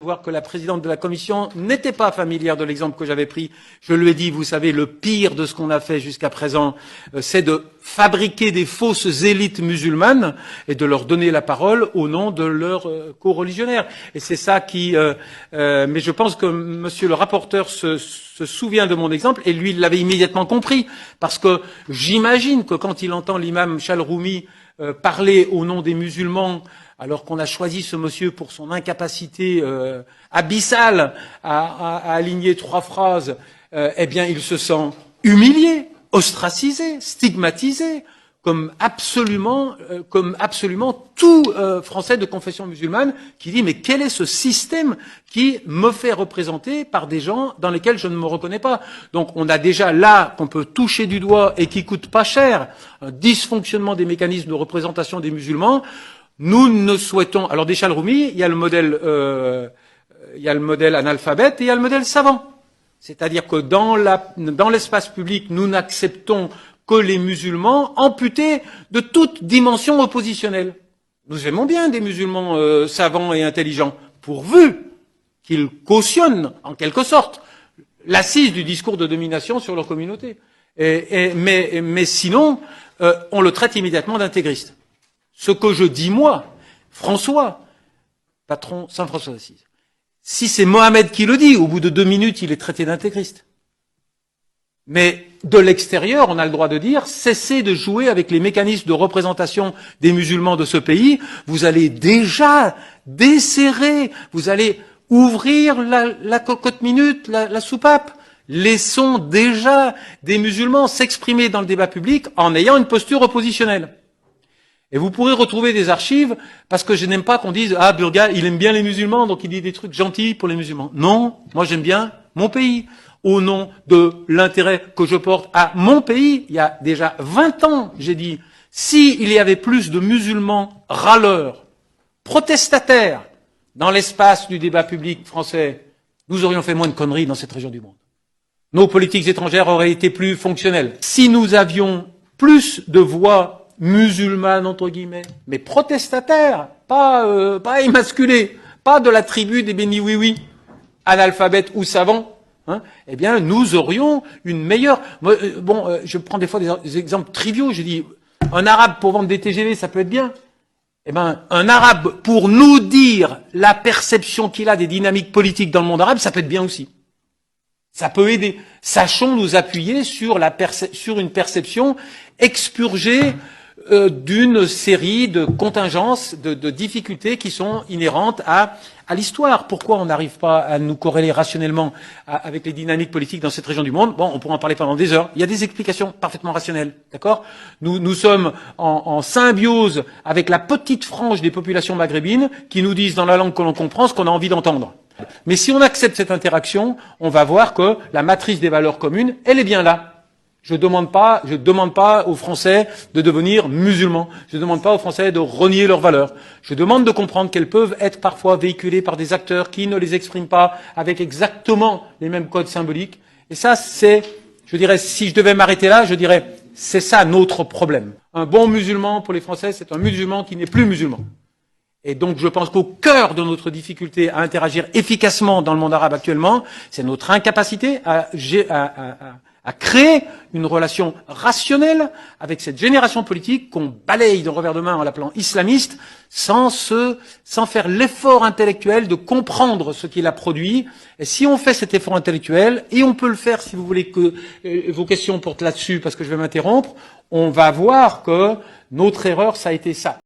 Voir que la présidente de la commission n'était pas familière de l'exemple que j'avais pris. Je lui ai dit, vous savez, le pire de ce qu'on a fait jusqu'à présent, c'est de fabriquer des fausses élites musulmanes et de leur donner la parole au nom de leurs co-religionnaires. Et c'est ça qui... mais je pense que monsieur le rapporteur se souvient de mon exemple et lui, il l'avait immédiatement compris. Parce que j'imagine que quand il entend l'imam Chalroumi parler au nom des musulmans, alors qu'on a choisi ce monsieur pour son incapacité abyssale à aligner 3 phrases, eh bien il se sent humilié, ostracisé, stigmatisé, comme absolument tout Français de confession musulmane qui dit mais quel est ce système qui me fait représenter par des gens dans lesquels je ne me reconnais pas. Donc on a déjà là qu'on peut toucher du doigt et qui coûte pas cher un dysfonctionnement des mécanismes de représentation des musulmans. Nous ne souhaitons... Alors des Chalroumi, il y a le modèle analphabète et il y a le modèle savant. C'est-à-dire que dans l'espace public, nous n'acceptons que les musulmans amputés de toute dimension oppositionnelle. Nous aimons bien des musulmans savants et intelligents, pourvu qu'ils cautionnent, en quelque sorte, l'assise du discours de domination sur leur communauté. Mais sinon, on le traite immédiatement d'intégriste. Ce que je dis, moi, François, patron Saint François d'Assise, si c'est Mohamed qui le dit, au bout de 2 minutes, il est traité d'intégriste. Mais de l'extérieur, on a le droit de dire, cessez de jouer avec les mécanismes de représentation des musulmans de ce pays, vous allez déjà desserrer, vous allez ouvrir la cocotte minute, la soupape. Laissons déjà des musulmans s'exprimer dans le débat public en ayant une posture oppositionnelle. Et vous pourrez retrouver des archives, parce que je n'aime pas qu'on dise « Ah, Burga, il aime bien les musulmans, donc il dit des trucs gentils pour les musulmans. » Non, moi j'aime bien mon pays. Au nom de l'intérêt que je porte à mon pays, il y a déjà 20 ans, j'ai dit, s'il y avait plus de musulmans râleurs, protestataires, dans l'espace du débat public français, nous aurions fait moins de conneries dans cette région du monde. Nos politiques étrangères auraient été plus fonctionnelles. Si nous avions plus de voix musulmanes, entre guillemets, mais protestataires, pas émasculés, pas de la tribu des béni oui-oui, analphabètes ou savants, eh bien, nous aurions une meilleure... je prends des fois des exemples triviaux, je dis, un arabe pour vendre des TGV, ça peut être bien. Eh bien, un arabe pour nous dire la perception qu'il a des dynamiques politiques dans le monde arabe, ça peut être bien aussi. Ça peut aider. Sachons nous appuyer sur une perception expurgée d'une série de contingences, de difficultés qui sont inhérentes à l'histoire. Pourquoi on n'arrive pas à nous corréler rationnellement avec les dynamiques politiques dans cette région du monde? Bon, on pourra en parler pendant des heures. Il y a des explications parfaitement rationnelles, d'accord? Nous sommes en symbiose avec la petite frange des populations maghrébines qui nous disent dans la langue que l'on comprend ce qu'on a envie d'entendre. Mais si on accepte cette interaction, on va voir que la matrice des valeurs communes, elle est bien là. Je demande pas aux Français de devenir musulmans. Je ne demande pas aux Français de renier leurs valeurs. Je demande de comprendre qu'elles peuvent être parfois véhiculées par des acteurs qui ne les expriment pas avec exactement les mêmes codes symboliques. Et ça, je dirais, si je devais m'arrêter là, je dirais, c'est ça notre problème. Un bon musulman pour les Français, c'est un musulman qui n'est plus musulman. Et donc, je pense qu'au cœur de notre difficulté à interagir efficacement dans le monde arabe actuellement, c'est notre incapacité à créer une relation rationnelle avec cette génération politique qu'on balaye d'un revers de main en l'appelant islamiste, sans faire l'effort intellectuel de comprendre ce qu'il a produit. Et si on fait cet effort intellectuel, et on peut le faire si vous voulez que vos questions portent là-dessus, parce que je vais m'interrompre, on va voir que notre erreur, ça a été ça.